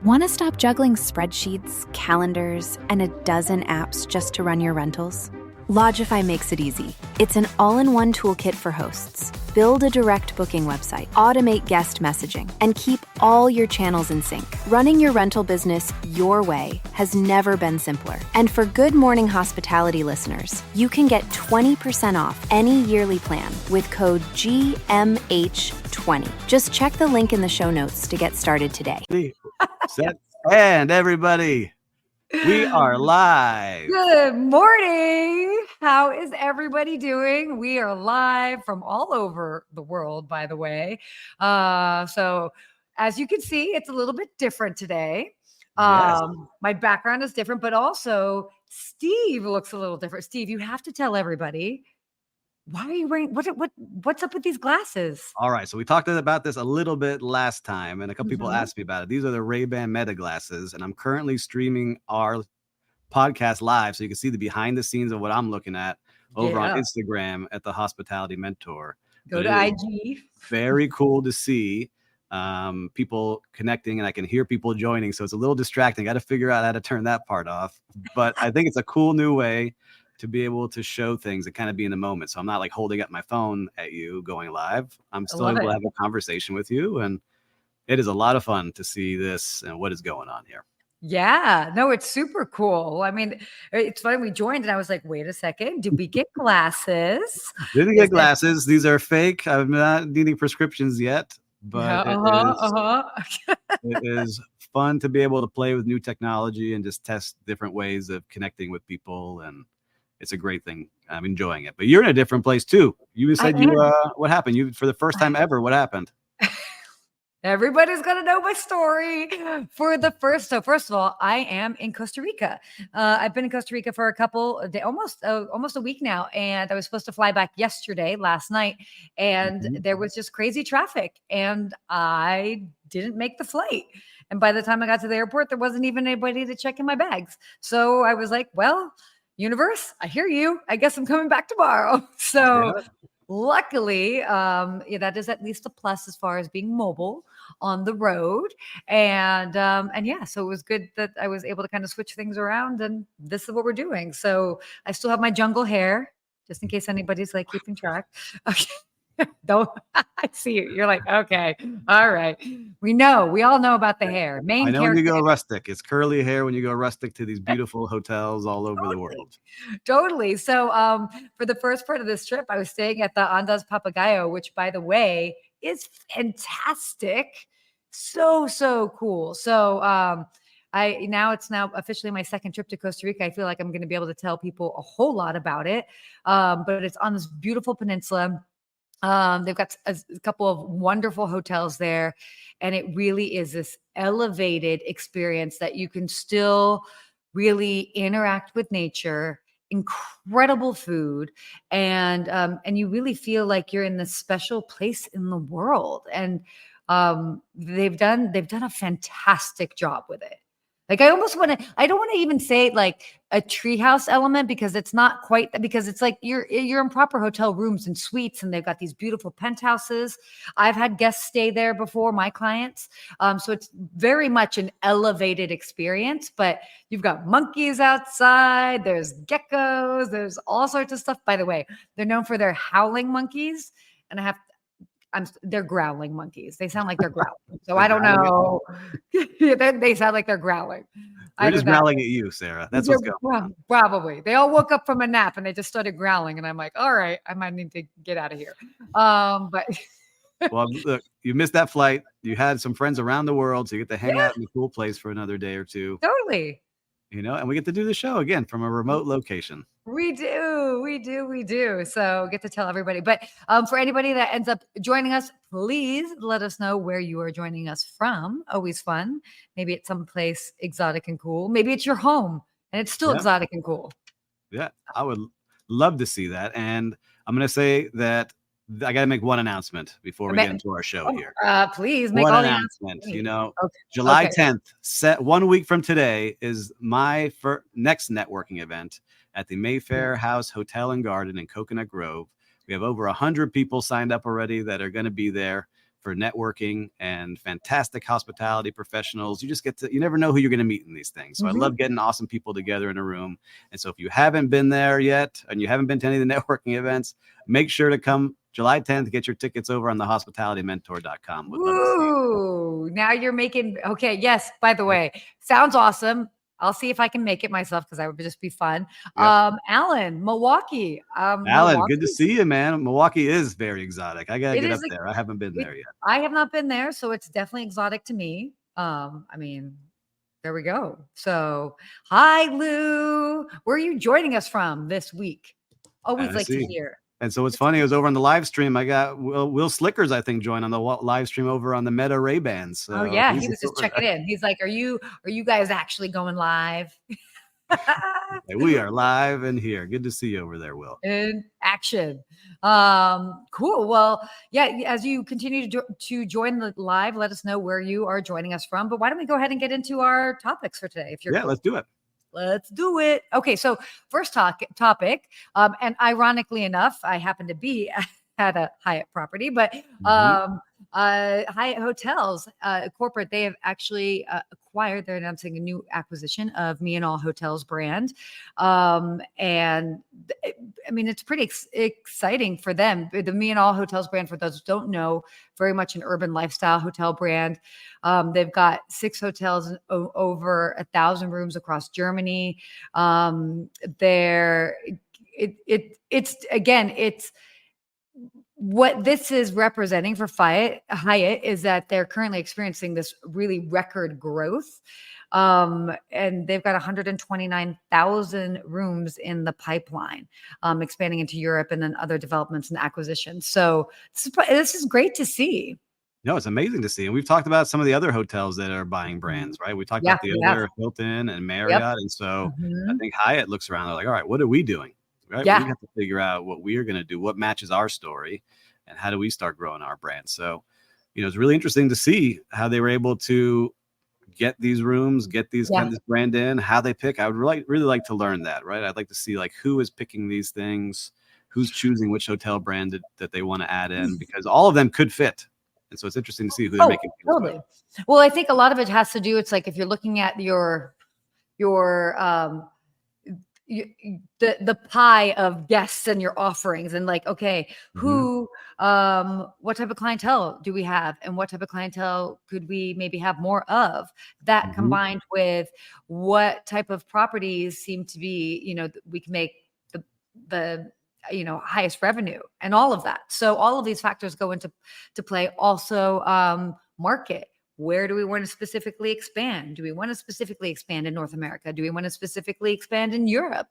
Want to stop juggling spreadsheets, calendars, and a dozen apps just to run your rentals? Lodgify makes it easy. It's an all-in-one toolkit for hosts. Build a direct booking website, automate guest messaging, and keep all your channels in sync. Running your rental business your way has never been simpler. And for Good Morning Hospitality listeners, you can get 20% off any yearly plan with code GMH20. Just check the link in the show notes to get started today. Set and everybody, we are live. Good morning. How is everybody doing? We are live from all over the world, by the way. So as you can see, it's a little bit different today. Yes. My background is different, but also Steve looks a little different. Steve, you have to tell everybody, why are you wearing what's up with these glasses? All right. So we talked about this a little bit last time, and a couple people asked me about it. These are the Ray-Ban Meta glasses, and I'm currently streaming our podcast live, so you can see the behind the scenes of what I'm looking at over on Instagram at the Hospitality Mentor. Go to IG. Very cool to see people connecting, and I can hear people joining. So it's a little distracting. Got to figure out how to turn that part off. But I think it's a cool new way to be able to show things and kind of be in the moment. So I'm not like holding up my phone at you going live. I'm still able to have a conversation with you. And it is a lot of fun to see this and what is going on here. Yeah, no, it's super cool. I mean, it's funny. We joined and I was like, wait a second. Did we get glasses? Didn't get glasses. These are fake. I'm not needing prescriptions yet, but it is fun to be able to play with new technology and just test different ways of connecting with people. And it's a great thing. I'm enjoying it. But you're in a different place too. You said what happened? You for the first time ever. What happened? Everybody's gonna know my story for the first. So first of all, I am in Costa Rica. I've been in Costa Rica for a couple of days, almost a week now, and I was supposed to fly back last night, and there was just crazy traffic, and I didn't make the flight. And by the time I got to the airport, there wasn't even anybody to check in my bags. So I was like, well, universe, I hear you. I guess I'm coming back tomorrow. So luckily, that is at least a plus as far as being mobile on the road. And yeah, so it was good that I was able to kind of switch things around, and this is what we're doing. So I still have my jungle hair, just in case anybody's like keeping track. Okay. Don't I see you? You're like, okay, all right. We all know about the hair. I know when you go rustic, it's curly hair when you go rustic to these beautiful hotels all over the world. Totally. So for the first part of this trip, I was staying at the Andas Papagayo, which by the way is fantastic. So cool. So it's now officially my second trip to Costa Rica. I feel like I'm going to be able to tell people a whole lot about it. But it's on this beautiful peninsula. They've got a couple of wonderful hotels there, and it really is this elevated experience that you can still really interact with nature, incredible food, and you really feel like you're in this special place in the world. And they've done a fantastic job with it. Like I don't want to even say like a treehouse element, because it's not quite that, because it's like you're in proper hotel rooms and suites, and they've got these beautiful penthouses. I've had guests stay there before, my clients. So it's very much an elevated experience, but you've got monkeys outside, there's geckos, there's all sorts of stuff. By the way, they're known for their howling monkeys, and they're growling monkeys. They sound like they're growling. So I don't know. They sound like they're growling. They're just growling at you, Sarah. That's what's going on. Probably. They all woke up from a nap and they just started growling. And I'm like, all right, I might need to get out of here. But well, look, you missed that flight. You had some friends around the world, so you get to hang out in a cool place for another day or two. Totally. And we get to do the show again from a remote location. We do. So get to tell everybody. But for anybody that ends up joining us, please let us know where you are joining us from. Always fun. Maybe it's someplace exotic and cool. Maybe it's your home and it's still exotic and cool. Yeah, I would love to see that. And I'm going to say that I got to make one announcement before we get into our show here. Please make one all announcement. The announcements. July 10th, 1 week from today, is my next networking event at the Mayfair House Hotel and Garden in Coconut Grove. We have over 100 people signed up already that are going to be there for networking and fantastic hospitality professionals. You never know who you're going to meet in these things. So I love getting awesome people together in a room. And so if you haven't been there yet and you haven't been to any of the networking events, make sure to come July 10th, get your tickets over on thehospitalitymentor.com. Would love to see you. Ooh, now you're making, okay. Yes. By the way, sounds awesome. I'll see if I can make it myself because that would just be fun. Yep. Alan, Milwaukee. Alan, good to see you, man. Milwaukee is very exotic. I gotta get up there. I haven't been there yet. I have not been there, so it's definitely exotic to me. There we go. So, hi, Lou. Where are you joining us from this week? Always like to hear. And so what's funny, it was over on the live stream. I got Will Slickers, I think, joined on the live stream over on the Meta Ray-Bans. So he was just checking in. He's like, are you guys actually going live? We are live and here. Good to see you over there, Will. In action. Cool. Well, yeah, as you continue to join the live, let us know where you are joining us from. But why don't we go ahead and get into our topics for today? Let's do it. Let's do it. Okay, so first topic, and ironically enough, I happen to be at a Hyatt property, but Hyatt Hotels corporate, they have actually acquired, they're announcing a new acquisition of Me and All Hotels brand. It's pretty exciting for them. The Me and All Hotels brand, for those who don't know, very much an urban lifestyle hotel brand. They've got 6 hotels and over 1,000 rooms across Germany. It's what this is representing for Hyatt is that they're currently experiencing this really record growth. And they've got 129,000 rooms in the pipeline, expanding into Europe and then other developments and acquisitions. So this is great to see. No, it's amazing to see. And we've talked about some of the other hotels that are buying brands, right? We talked about the other Hilton and Marriott. Yep. And so I think Hyatt looks around, they're like, all right, what are we doing? Right? Yeah. We have to figure out what we are going to do, what matches our story, and how do we start growing our brand. So, it's really interesting to see how they were able to get these rooms, get these kind of brand in, how they pick. I would really like to learn that, right? I'd like to see who is picking these things, who's choosing which hotel brand that they want to add in, because all of them could fit. And so it's interesting to see who they're making. Totally. Well, I think a lot of it has to do, it's like if you're looking at your the pie of guests and your offerings, and what type of clientele do we have, and what type of clientele could we maybe have more of, that combined with what type of properties seem to be, we can make the highest revenue and all of that. So all of these factors go into play. Also, market. Where do we want to specifically expand? Do we want to specifically expand in North America? Do we want to specifically expand in Europe,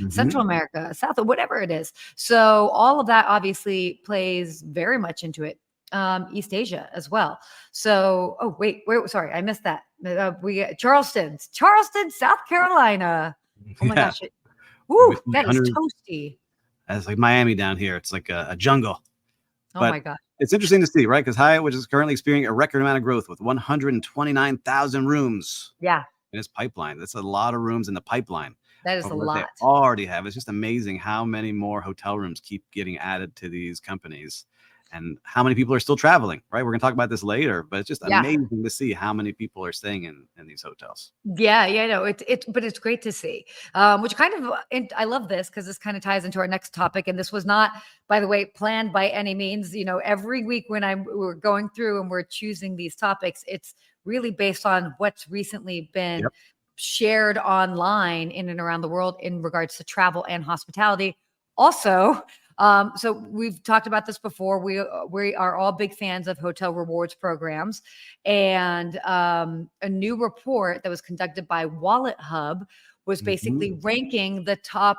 Central America, South, or whatever it is? So all of that obviously plays very much into it. East Asia as well. So, sorry, I missed that. We got Charleston, South Carolina. Oh my gosh. That is toasty. That's like Miami down here. It's like a jungle. Oh my God. It's interesting to see, right? Because Hyatt, which is currently experiencing a record amount of growth with 129,000 rooms in its pipeline. That's a lot of rooms in the pipeline. That is a lot. They already have. It's just amazing how many more hotel rooms keep getting added to these companies and how many people are still traveling, right? We're going to talk about this later, but it's just amazing to see how many people are staying in these hotels. But it's great to see, which I love this because this kind of ties into our next topic. And this was not, by the way, planned by any means. Every week when we're going through and we're choosing these topics, it's really based on what's recently been shared online in and around the world in regards to travel and hospitality. Also, so we've talked about this before. We are all big fans of hotel rewards programs, and a new report that was conducted by Wallet Hub was basically ranking the top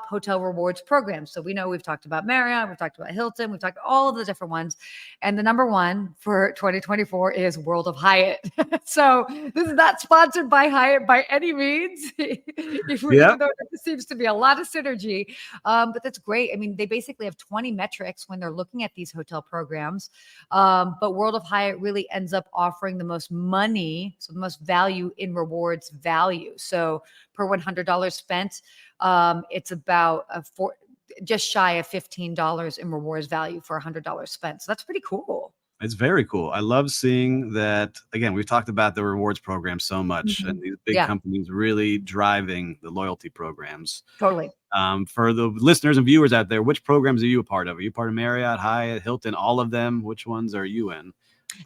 hotel rewards programs. So we know we've talked about Marriott, we've talked about Hilton, we've talked all of the different ones. And the number one for 2024 is World of Hyatt. So this is not sponsored by Hyatt by any means. Even though there seems to be a lot of synergy. But that's great. I mean, they basically have 20 metrics when they're looking at these hotel programs. But World of Hyatt really ends up offering the most money, so the most value in rewards value. So per $100 spent, it's about just shy of $15 in rewards value for $100 spent. So that's pretty cool. It's very cool. I love seeing that. Again, we've talked about the rewards program so much, and these big companies really driving the loyalty programs. Totally. For the listeners and viewers out there, which programs are you a part of? Are you part of Marriott, Hyatt, Hilton, all of them? Which ones are you in?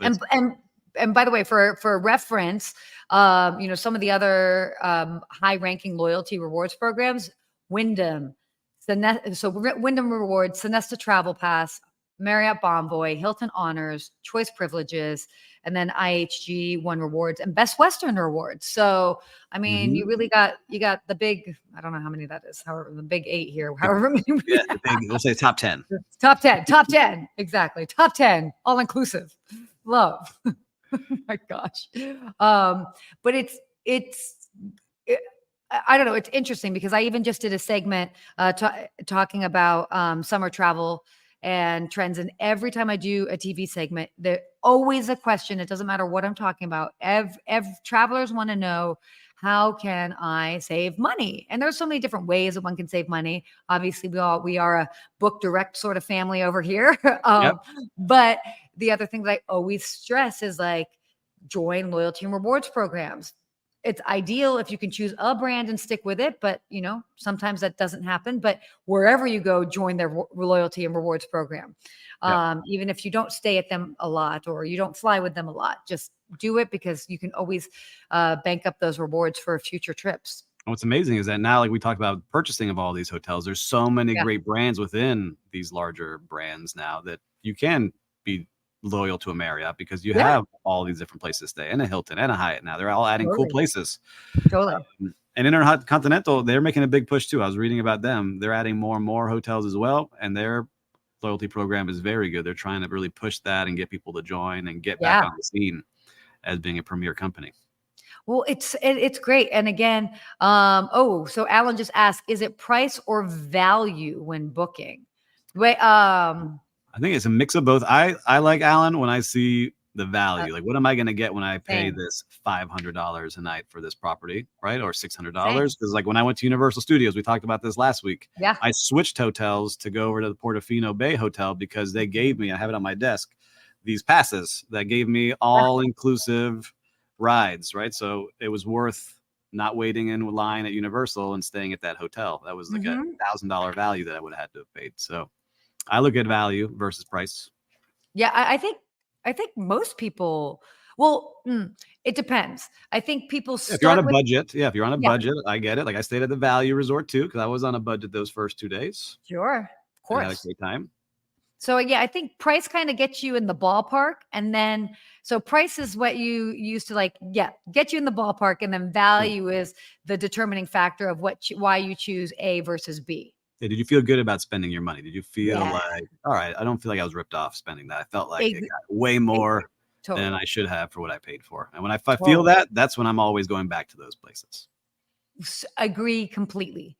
And by the way, for reference, some of the other high-ranking loyalty rewards programs, Wyndham, Wyndham Rewards, Sonesta Travel Pass, Marriott Bonvoy, Hilton Honors, Choice Privileges, and then IHG One Rewards and Best Western Rewards. So, I mean, you got the big, I don't know how many that is, however, the big 8 here, however many. Yeah, the big, we'll say top 10. Top 10, exactly. Top 10, all inclusive. Love. Oh my gosh. But I don't know. It's interesting because I even just did a segment talking about summer travel and trends. And every time I do a TV segment, there's always a question. It doesn't matter what I'm talking about. Travelers want to know, how can I save money? And there's so many different ways that one can save money. Obviously, we are a book direct sort of family over here. But the other thing that I always stress is like, join loyalty and rewards programs. It's ideal if you can choose a brand and stick with it, but sometimes that doesn't happen. But wherever you go, join their loyalty and rewards program. Even if you don't stay at them a lot or you don't fly with them a lot, just do it because you can always bank up those rewards for future trips. What's amazing is that now, like we talked about purchasing of all these hotels, there's so many great brands within these larger brands now that you can be loyal to a Marriott because you have all these different places to stay, and a Hilton and a Hyatt. Now they're all adding cool places. Totally. And Intercontinental, they're making a big push too. I was reading about them. They're adding more and more hotels as well, and their loyalty program is very good. They're trying to really push that and get people to join and get back on the scene as being a premier company. Well, it's great. And again, so Alan just asked, is it price or value when booking? Wait, I think it's a mix of both. I like, Alan, when I see the value, like what am I going to get when I pay this $500 a night for this property, right? Or $600. Because like when I went to Universal Studios, we talked about this last week. I switched hotels to go over to the Portofino Bay Hotel because they gave me, I have it on my desk, these passes that gave me all inclusive rides, right? So it was worth not waiting in line at Universal and staying at that hotel. That was like a $1,000 value that I would have had to have paid. So I look at value versus price. Yeah, I think most people. Well, it depends. I think people. If you're on a budget, if you're on a budget, I get it. Like I stayed at the Value Resort too because I was on a budget those first 2 days. Sure, of course. I had a great time. So I think price kind of gets you in the ballpark, and then so price is what you use to get you in the ballpark, and then value is the determining factor of why you choose A versus B. Yeah, did you feel good about spending your money? Did you feel like, all right, I don't feel like I was ripped off spending that. I felt like it got way more than I should have for what I paid for. And when I feel that, that's when I'm always going back to those places. Agree completely.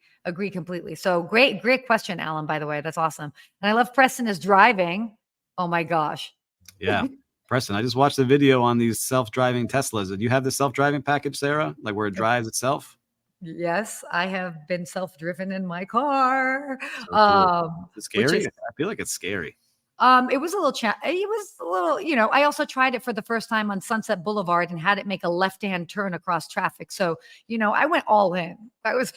So great question, Alan, by the way. That's awesome. And I love Preston is driving. Oh my gosh. Yeah. Preston, I just watched the video on these self-driving Teslas. Did you have the self-driving package, Sarah? Like where it drives itself? Yes, I have been self-driven in my car. So cool. It's scary. I feel like it's scary. It was a little, I also tried it for the first time on Sunset Boulevard and had it make a left-hand turn across traffic. So, I went all in. I was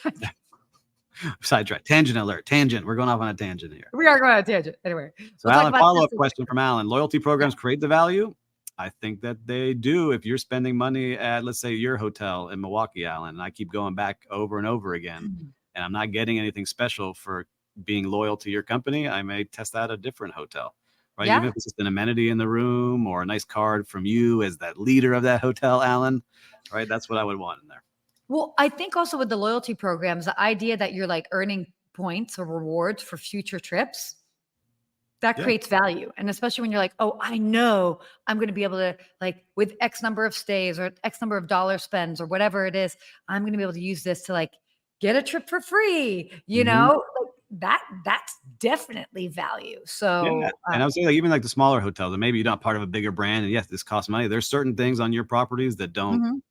sidetrack. Tangent alert. Tangent. We're going off on a tangent here. We are going on a tangent. Anyway. So Alan, follow-up question from Alan. Loyalty programs create the value? I think that they do. If you're spending money at, let's say, your hotel in Milwaukee, Alan, and I keep going back over and over again, and I'm not getting anything special for being loyal to your company, I may test out a different hotel, right? Even if it's just an amenity in the room or a nice card from you as that leader of that hotel, Alan, right? That's what I would want in there. Well, I think also with the loyalty programs, the idea that you're like earning points or rewards for future trips, that creates value. And especially when you're like, oh, I know I'm going to be able to, like, with X number of stays or X number of dollar spends or whatever it is, I'm going to be able to use this to like get a trip for free, like that's definitely value. So, and I would say like even like the smaller hotels, and maybe you're not part of a bigger brand, and yes, this costs money. There's certain things on your properties that don't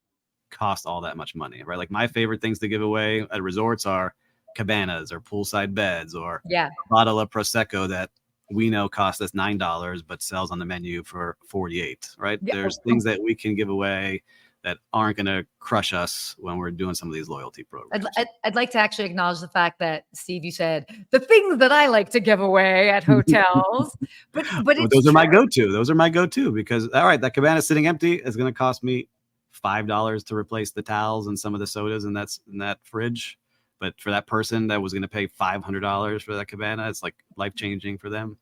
cost all that much money, right? Like my favorite things to give away at resorts are cabanas or poolside beds or Yeah. a bottle of Prosecco that we know costs us $9 but sells on the menu for 48, right? Yeah. There's things that we can give away that aren't going to crush us when we're doing some of these loyalty programs. I'd like to actually acknowledge the fact that, Steve, you said the things that I like to give away at hotels, but Well, it's those are my true. go-to. Those are my go-to because, all right, that cabana sitting empty is going to cost me $5 to replace the towels and some of the sodas in that fridge. But for that person that was going to pay $500 for that cabana, it's like life-changing for them.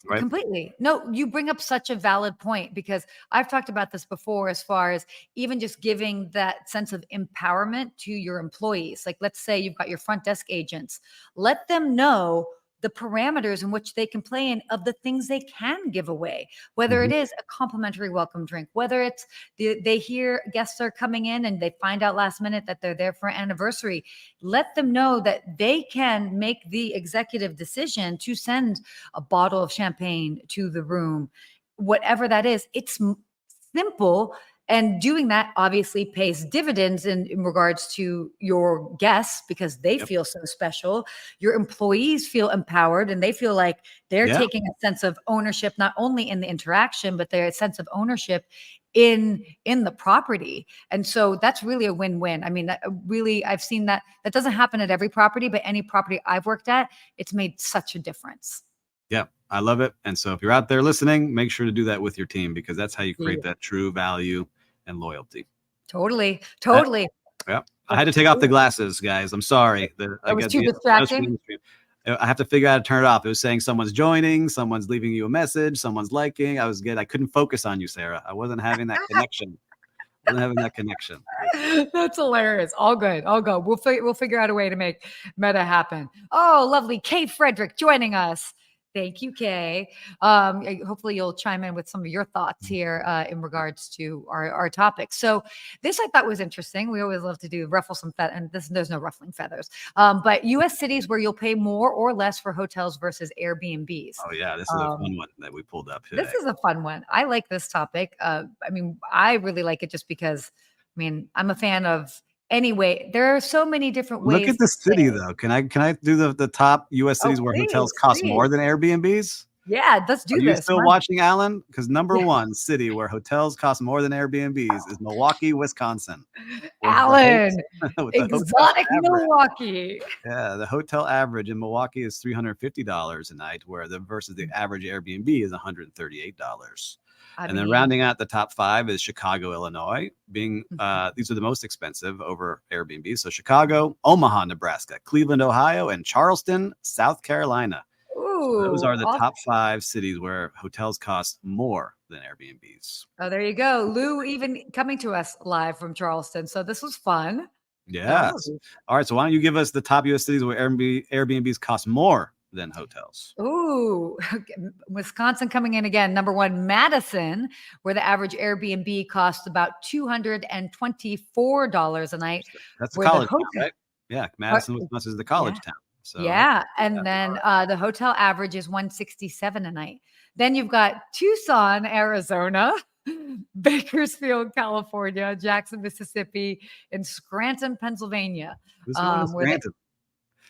Right. Completely. No, you bring up such a valid point because I've talked about this before as far as even just giving that sense of empowerment to your employees. Like, let's say you've got your front desk agents, let them know the parameters in which they can play in of the things they can give away, whether it is a complimentary welcome drink, whether it's they hear guests are coming in and they find out last minute that they're there for an anniversary. Let them know that they can make the executive decision to send a bottle of champagne to the room, whatever that is. It's simple. And doing that obviously pays dividends in regards to your guests because they feel so special. Your employees feel empowered and they feel like they're taking a sense of ownership, not only in the interaction, but their sense of ownership in the property. And so that's really a win-win. I mean, really, I've seen that doesn't happen at every property, but any property I've worked at, it's made such a difference. Yeah, I love it. And so if you're out there listening, make sure to do that with your team because that's how you create that true value and loyalty. Totally. Yeah. I had to take off the glasses, guys. I'm sorry. It was too distracting. I have to figure out how to turn it off. It was saying someone's joining, someone's leaving you a message, someone's liking. I couldn't focus on you, Sarah. I wasn't having that connection. That's hilarious. All good. We'll figure out a way to make meta happen. Oh, lovely. Kay Frederick joining us. Thank you, Kay. Hopefully you'll chime in with some of your thoughts here in regards to our topic. So this I thought was interesting. We always love to do ruffle some feathers, and there's no ruffling feathers. But U.S. cities where you'll pay more or less for hotels versus Airbnbs. Oh yeah, this is a fun one that we pulled up today. This is a fun one. I like this topic. I mean, I really like it just because, I mean, I'm a fan of. Anyway, there are so many different ways. Look at the city, though. Can I do the top U.S. cities where hotels cost more than Airbnbs? Yeah, let's do this. Are you still watching, Alan? Because number one city where hotels cost more than Airbnbs is Milwaukee, Wisconsin. Alan, exotic Milwaukee. Yeah, the hotel average in Milwaukee is $350 a night, versus the average Airbnb is $138. And then rounding out the top five is Chicago, Illinois, being these are the most expensive over Airbnb. So Chicago, Omaha, Nebraska, Cleveland, Ohio, and Charleston, South Carolina. Ooh, so those are the top five cities where hotels cost more than Airbnbs. Oh, there you go. Lou even coming to us live from Charleston. So this was fun. Yeah. All right. So why don't you give us the top U.S. cities where Airbnbs cost more than hotels? Ooh, Wisconsin coming in again. Number one, Madison, where the average Airbnb costs about $224 a night. That's a college town, right? Yeah, Madison, Wisconsin is the college town. So yeah, and then the hotel average is $167 a night. Then you've got Tucson, Arizona, Bakersfield, California, Jackson, Mississippi, and Scranton, Pennsylvania. This one is Scranton.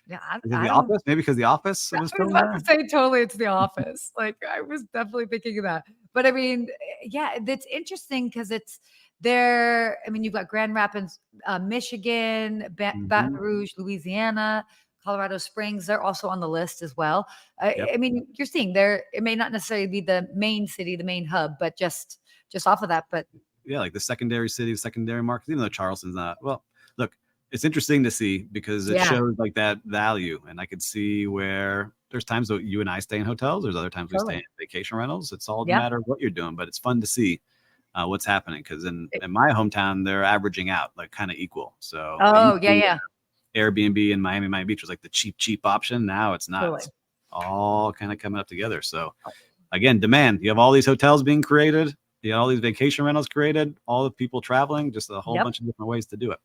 Yeah, The Office? Maybe because The Office was filmed there? I was about to say totally it's The Office. Like I was definitely thinking of that. But I mean, yeah, it's interesting because it's there. I mean, you've got Grand Rapids, Michigan, Baton Rouge, Louisiana, Colorado Springs. They're also on the list as well. I mean, you're seeing there. It may not necessarily be the main city, the main hub, but just off of that. But yeah, like the secondary city, secondary markets, even though Charleston's not. Well, look, it's interesting to see because it shows like that value. And I could see where there's times that you and I stay in hotels. There's other times we stay in vacation rentals. It's all a matter of what you're doing, but it's fun to see what's happening. Cause in my hometown, they're averaging out like kind of equal. So Airbnb in Miami Beach was like the cheap option. Now it's not. It's all kind of coming up together. So again, demand. You have all these hotels being created. You have all these vacation rentals created. All the people traveling. Just a whole bunch of different ways to do it.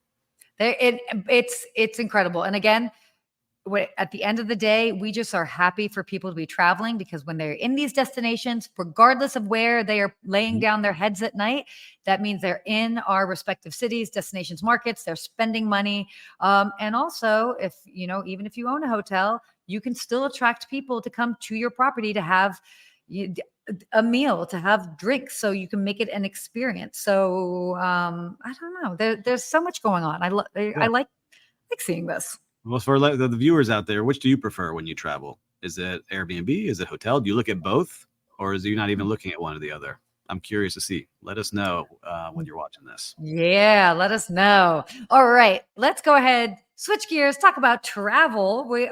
It's incredible. And again, at the end of the day, we just are happy for people to be traveling, because when they're in these destinations, regardless of where they are laying down their heads at night, that means they're in our respective cities, destinations, markets, they're spending money. And also, if, even if you own a hotel, you can still attract people to come to your property to have a meal, to have drinks, so you can make it an experience. So I don't know. There's so much going on. I like seeing this. Well, for the viewers out there, which do you prefer when you travel? Is it Airbnb? Is it hotel? Do you look at both, or is you not even looking at one or the other? I'm curious to see. Let us know when you're watching this. Yeah, let us know. All right, let's go ahead, switch gears, talk about travel. We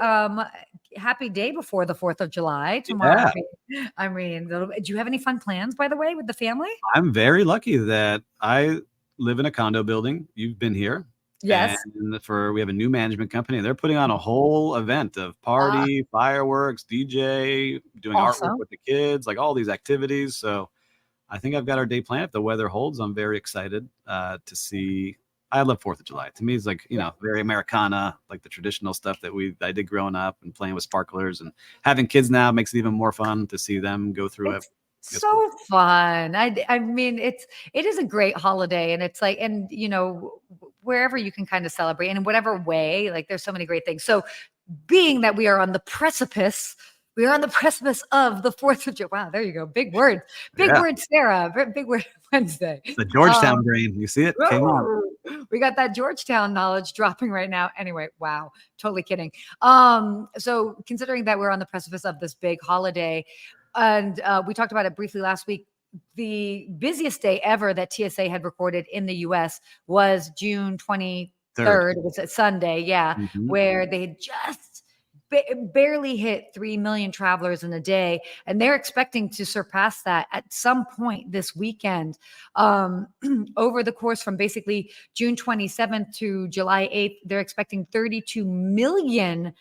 happy day before the 4th of July tomorrow. Yeah. I mean, do you have any fun plans, by the way, with the family? I'm very lucky that I live in a condo building. You've been here. Yes. And we have a new management company. They're putting on a whole event of party, fireworks, DJ, doing artwork with the kids, like all these activities. So I think I've got our day planned. If the weather holds, I'm very excited to see. I love 4th of July. To me, it's like, very Americana, like the traditional stuff that I did growing up, and playing with sparklers, and having kids now makes it even more fun to see them go through it. So fun. I mean, it is a great holiday, and it's like, and wherever you can kind of celebrate, and in whatever way, like there's so many great things. So being that we are on the precipice of the 4th of July. Wow, there you go. Big word. Big word, Sarah. Big word Wednesday. The Georgetown brain. You see it? Came on. We got that Georgetown knowledge dropping right now. Anyway, wow. Totally kidding. So considering that we're on the precipice of this big holiday, and we talked about it briefly last week, the busiest day ever that TSA had recorded in the US was June 23rd. It was a Sunday, where they had just barely hit 3 million travelers in a day. And they're expecting to surpass that at some point this weekend. Over the course from basically June 27th to July 8th, they're expecting 32 million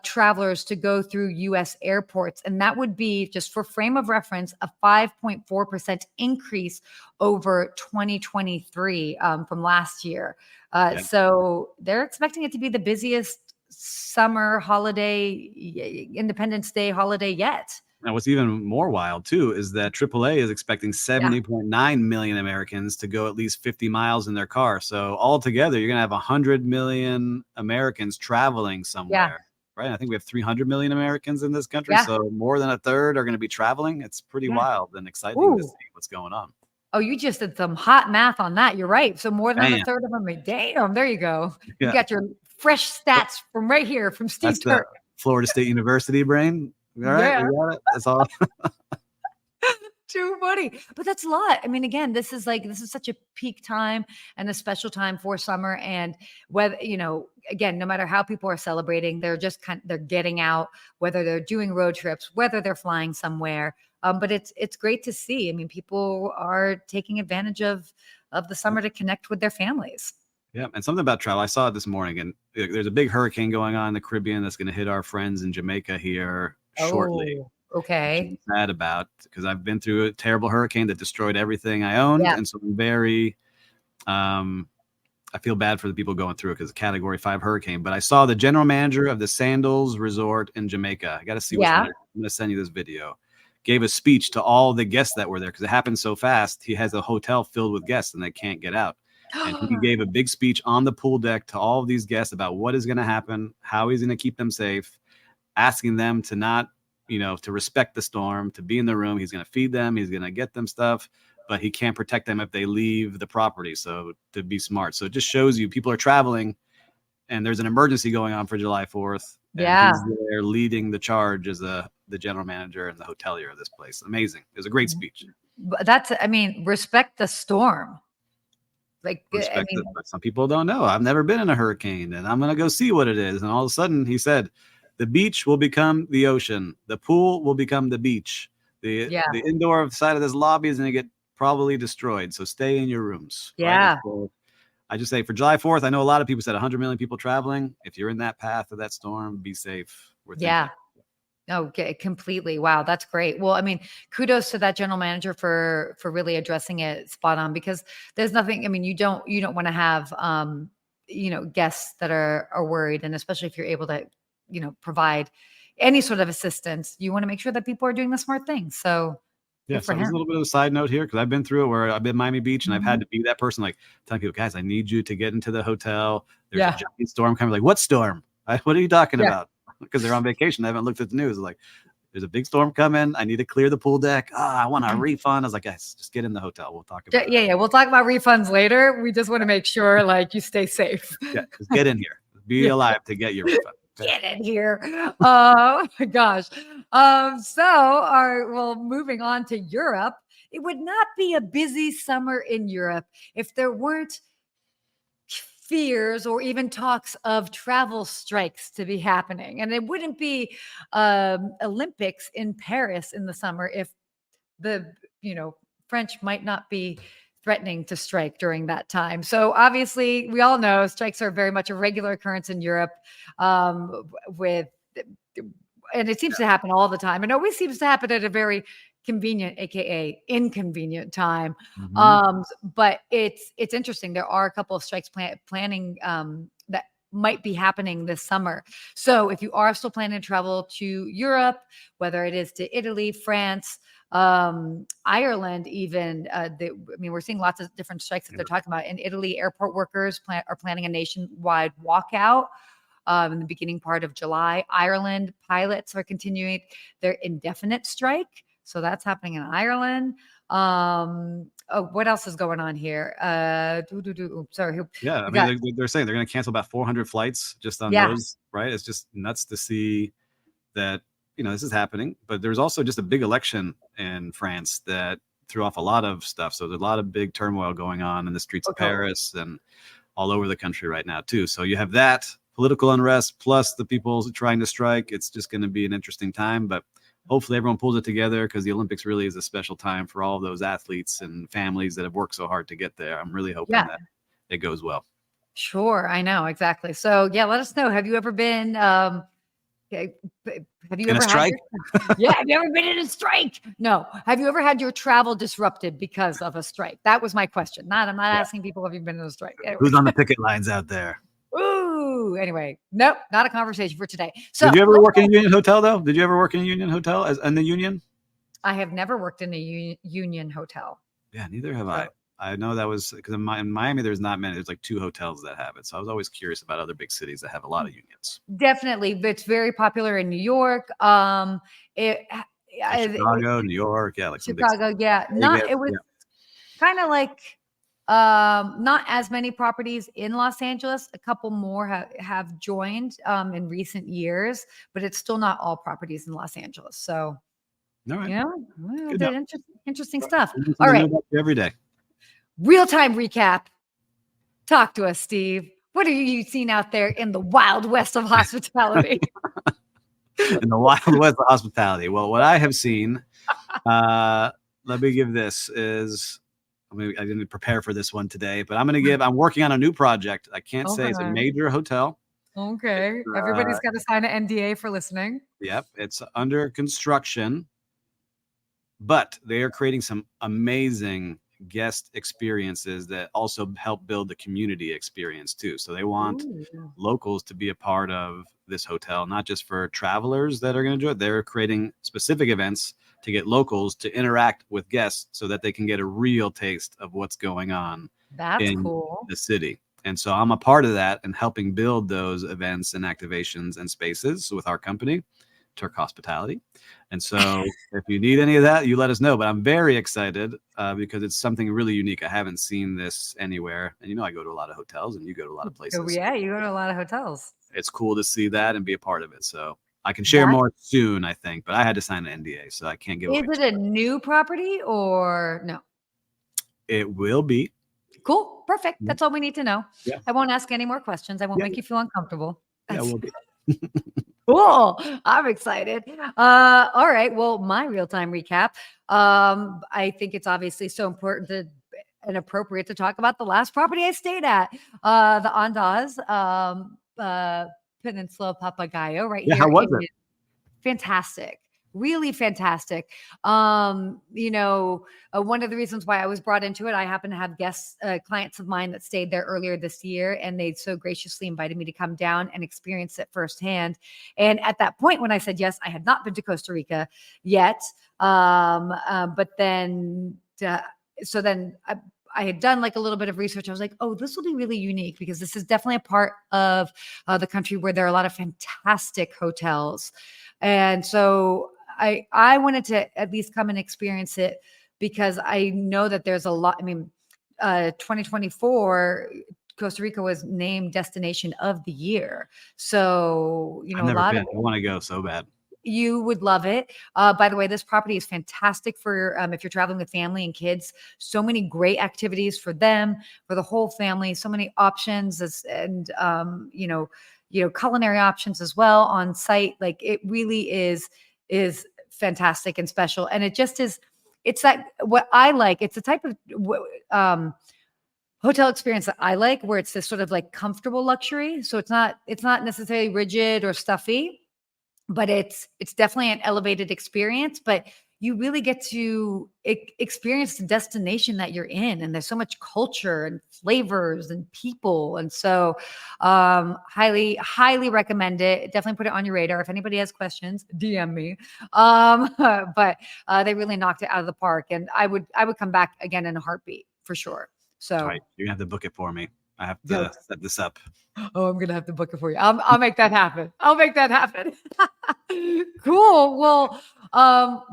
travelers to go through U.S. airports. And that would be, just for frame of reference, a 5.4% increase over 2023 from last year. So they're expecting it to be the busiest summer holiday, Independence Day holiday yet. And what's even more wild too is that AAA is expecting 70.9 million Americans to go at least 50 miles in their car. So altogether, you're going to have 100 million Americans traveling somewhere. Right. I think we have 300 million Americans in this country. So more than a third are going to be traveling. It's pretty wild and exciting to see what's going on. Oh, you just did some hot math on that. You're right. So more than a third of them. Damn, there you go. You got your fresh stats from right here from Steve Turk. Florida State University brain. All right. We got it. That's all. Too funny. But that's a lot. I mean, again, this is such a peak time and a special time for summer. And whether, again, no matter how people are celebrating, they're just they're getting out, whether they're doing road trips, whether they're flying somewhere. But it's great to see. I mean, people are taking advantage of the summer to connect with their families. Yeah. And something about travel, I saw it this morning, and there's a big hurricane going on in the Caribbean that's going to hit our friends in Jamaica here shortly. Okay. I'm sad about, because I've been through a terrible hurricane that destroyed everything I owned. And so I'm very, I feel bad for the people going through it because it's a Category 5 hurricane. But I saw the general manager of the Sandals Resort in Jamaica. I got to see what's going on. I'm going to send you this video. Gave a speech to all the guests that were there because it happened so fast. He has a hotel filled with guests and they can't get out. And he gave a big speech on the pool deck to all of these guests about what is going to happen, how he's going to keep them safe, asking them to not, to respect the storm, to be in the room. He's going to feed them. He's going to get them stuff, but he can't protect them if they leave the property. So to be smart. So it just shows you people are traveling and there's an emergency going on for July 4th. And he's there leading the charge as the general manager and the hotelier of this place. Amazing. It was a great speech. Respect the storm. But some people don't know. I've never been in a hurricane and I'm going to go see what it is. And all of a sudden he said, the beach will become the ocean. The pool will become the beach. The indoor side of this lobby is going to get probably destroyed. So stay in your rooms. Yeah. Right? So I just say for July 4th, I know a lot of people said 100 million people traveling. If you're in that path of that storm, be safe. Okay, completely. Wow, that's great. Well, I mean, kudos to that general manager for really addressing it spot on, because there's nothing. I mean, you don't want to have guests that are worried, and especially if you're able to, provide any sort of assistance, you want to make sure that people are doing the smart things. So Yeah, good for so there's a him. little bit of a side note here because I've been through it where I've been in Miami Beach and I've had Mhm. to be that person, like telling people, guys, I need you to get into the hotel. There's a Yeah. giant storm coming. Like, what storm? What are you talking Yeah. about? Because they're on vacation. They haven't looked at the news. Like, there's a big storm coming. I need to clear the pool deck. I want a refund. I was like, guys, just get in the hotel. We'll talk about it. Yeah. We'll talk about refunds later. We just want to make sure like you stay safe. Yeah, just get in here. Be alive to get your refund. Get in here. Oh my gosh. Moving on to Europe, it would not be a busy summer in Europe if there weren't fears or even talks of travel strikes to be happening. And it wouldn't be Olympics in Paris in the summer if the French might not be threatening to strike during that time. So obviously, we all know strikes are very much a regular occurrence in Europe. With and it seems to happen all the time. It always seems to happen at a very convenient, aka inconvenient time. Mhm. But it's interesting. There are a couple of strikes planning that might be happening this summer. So if you are still planning to travel to Europe, whether it is to Italy, France, Ireland, even we're seeing lots of different strikes that they're talking about. In Italy, airport workers are planning a nationwide walkout in the beginning part of July. Ireland pilots are continuing their indefinite strike. So that's happening in Ireland. What else is going on here? Sorry. Yeah, I mean, they're saying they're going to cancel about 400 flights just on those, right? It's just nuts to see that, this is happening. But there's also just a big election in France that threw off a lot of stuff. So there's a lot of big turmoil going on in the streets of Paris and all over the country right now, too. So you have that political unrest plus the people trying to strike. It's just going to be an interesting time. But hopefully everyone pulls it together because the Olympics really is a special time for all of those athletes and families that have worked so hard to get there. I'm really hoping that it goes well. Sure. I know. Exactly. So yeah, let us know. Have you ever been, have you in ever a strike? Have you ever been in a strike? No. Have you ever had your travel disrupted because of a strike? That was my question. I'm not asking people, have you been in a strike? Anyway. Who's on the picket lines out there? Ooh, anyway, nope, not a conversation for today. So did you ever work in a union hotel though? Did you ever work in a union hotel in the union? I have never worked in a union hotel. Yeah, neither have I. I know that was because in Miami, there's not many. There's like 2 hotels that have it. So I was always curious about other big cities that have a lot of unions. Definitely. It's very popular in New York. Chicago, New York. Yeah. Like Chicago. Yeah. It was kind of like not as many properties in Los Angeles. A couple more have joined in recent years, but it's still not all properties in Los Angeles. So, all right. Interesting stuff. All right. Every day. Real-time recap. Talk to us, Steve. What have you seen out there in the Wild West of hospitality? In the Wild West of hospitality. Well, what I have seen, let me give this is, I didn't prepare for this one today, but I'm working on a new project. I can't say it's a major hotel. Okay. Everybody's got to sign an NDA for listening. Yep. It's under construction, but they are creating some amazing guest experiences that also help build the community experience too. So they want locals to be a part of this hotel, not just for travelers that are going to do it. They're creating specific events to get locals to interact with guests so that they can get a real taste of what's going on in the city. And so I'm a part of that and helping build those events and activations and spaces with our company, Turk Hospitality. And so if you need any of that, you let us know. But I'm very excited because it's something really unique. I haven't seen this anywhere. And I go to a lot of hotels and you go to a lot of places. Oh, yeah, you go to a lot of hotels. It's cool to see that and be a part of it. So I can share more soon, I think. But I had to sign an NDA, so I can't give away. Is it a new property or no? It will be. Cool. Perfect. That's all we need to know. Yeah. I won't ask any more questions. I won't make you feel uncomfortable. Yeah, we'll be. Cool. I'm excited. All right. Well, my real-time recap. I think it's obviously so important and appropriate to talk about the last property I stayed at, the Andaz Peninsula Papagayo right here. How was it? Fantastic. really fantastic. One of the reasons why I was brought into it, I happen to have guests, clients of mine that stayed there earlier this year, and they so graciously invited me to come down and experience it firsthand. And at that point, when I said yes, I had not been to Costa Rica yet. But then, so then I had done like a little bit of research. I was like, oh, this will be really unique because this is definitely a part of the country where there are a lot of fantastic hotels. And so I wanted to at least come and experience it because I know that there's a lot. I mean, 2024, Costa Rica was named Destination of the Year. So, I've never been. I want to go so bad. You would love it. By the way, this property is fantastic for if you're traveling with family and kids. So many great activities for them, for the whole family. So many options, and culinary options as well on site. Like it really is fantastic and special. And it just is. It's that what I like. It's the type of hotel experience that I like, where it's this sort of like comfortable luxury. So it's not necessarily rigid or stuffy, but it's definitely an elevated experience. But you really get to experience the destination that you're in, and there's so much culture and flavors and people. And so, highly recommend it. Definitely put it on your radar. If anybody has questions, DM me. But they really knocked it out of the park, and I would come back again in a heartbeat for sure. So right. You're gonna have to book it for me. I have to set this up. Oh, I'm gonna have to book it for you. I'll make that happen. Cool. Well,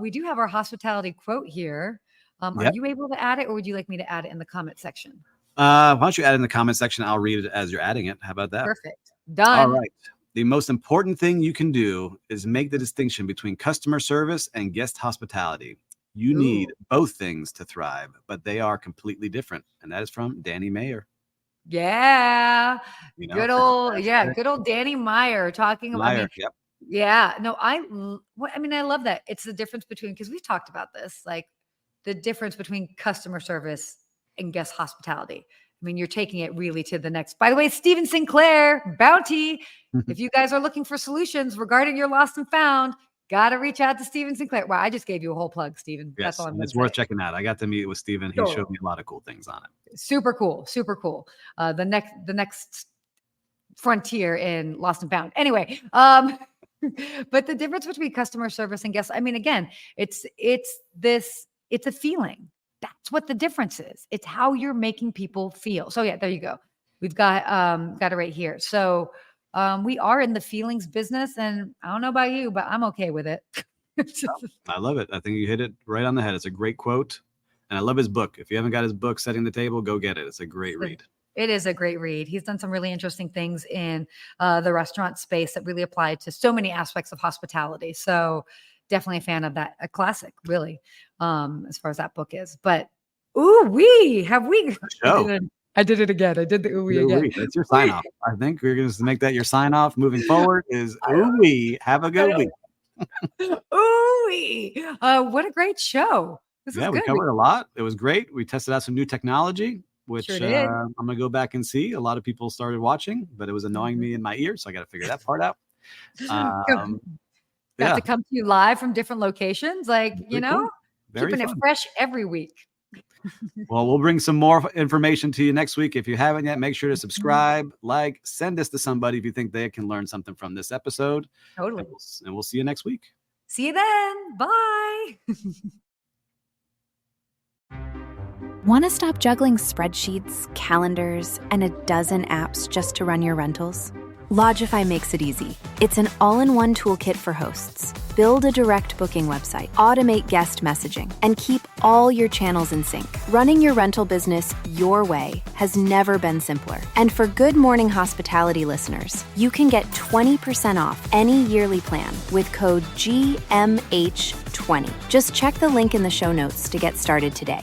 we do have our hospitality quote here. Are you able to add it, or would you like me to add it in the comment section? Why don't you add it in the comment section? I'll read it as you're adding it. How about that? Perfect. Done. All right. The most important thing you can do is make the distinction between customer service and guest hospitality. You need both things to thrive, but they are completely different. And that is from Danny Mayer. Yeah. Good old Danny Meyer talking about Yeah. No, I love that. It's the difference between, because we've talked about this, like the difference between customer service and guest hospitality. I mean, you're taking it really to the next. By the way, Steven Sinclair, Bounty. If you guys are looking for solutions regarding your lost and found, got to reach out to Steven Sinclair. Wow, I just gave you a whole plug, Steven. Yes, that's all I'm it's worth checking out. I got to meet with Steven. He showed me a lot of cool things on it. Super cool. The next frontier in Lost and Found. Anyway, but the difference between customer service and guests, I mean, again, it's a feeling. That's what the difference is. It's how you're making people feel. So yeah, there you go. We've got it right here. So we are in the feelings business, and I don't know about you, but I'm okay with it. I love it. I think you hit it right on the head. It's a great quote, and I love his book. If you haven't got his book, Setting the Table, go get it. It's a great read. It is a great read. He's done some really interesting things in the restaurant space that really apply to so many aspects of hospitality. So definitely a fan of that. A classic, really, as far as that book is. But have we? I did it again. I did the ooh-wee again. That's your sign off. I think we're going to make that your sign off moving forward is ooh-wee. Have a good week. Ooh-wee. What a great show. This is good. We covered a lot. It was great. We tested out some new technology, which I'm going to go back and see. A lot of people started watching, but it was annoying me in my ear. So I got to figure that part out. Got to come to you live from different locations. Like, cool. Keeping it fresh every week. Well, we'll bring some more information to you next week. If you haven't yet, make sure to subscribe, send this to somebody if you think they can learn something from this episode. Totally. And we'll see you next week. See you then. Bye. Want to stop juggling spreadsheets, calendars, and a dozen apps just to run your rentals? Lodgify makes it easy. It's an all-in-one toolkit for hosts. Build a direct booking website, automate guest messaging, and keep all your channels in sync. Running your rental business your way has never been simpler. And for Good Morning Hospitality listeners, you can get 20% off any yearly plan with code GMH20. Just check the link in the show notes to get started today.